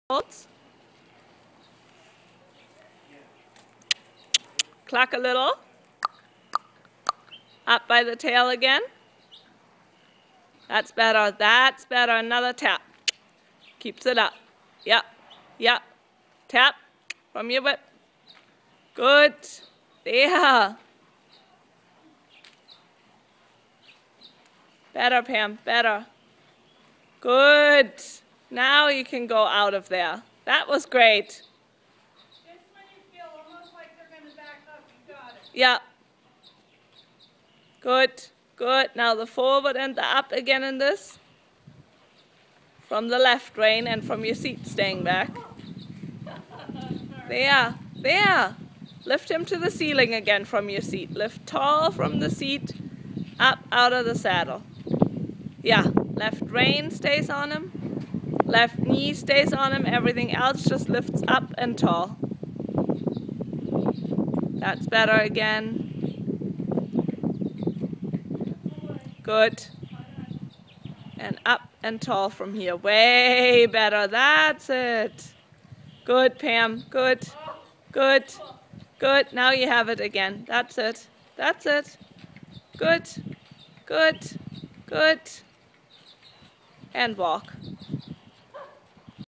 holds. Cluck a little. Up by the tail again. That's better. That's better. Another tap. Keeps it up. Yep. Yep. Tap from your whip. Good. There. Better, Pam. Better. Good. Now you can go out of there. That was great. Just when you feel almost like they're going to back up, you got it. Yeah. Good. Good. Now the forward and the up again in this. From the left rein and from your seat staying back. There. There. Lift him to the ceiling again from your seat. Lift tall from the seat. Up out of the saddle. Yeah. Left rein stays on him. Left knee stays on him. Everything else just lifts up and tall. That's better again. Good. And up and tall from here. Way better. That's it. Good, Pam. Good. Good. Good. Now you have it again. That's it. That's it. Good. Good. Good. And walk.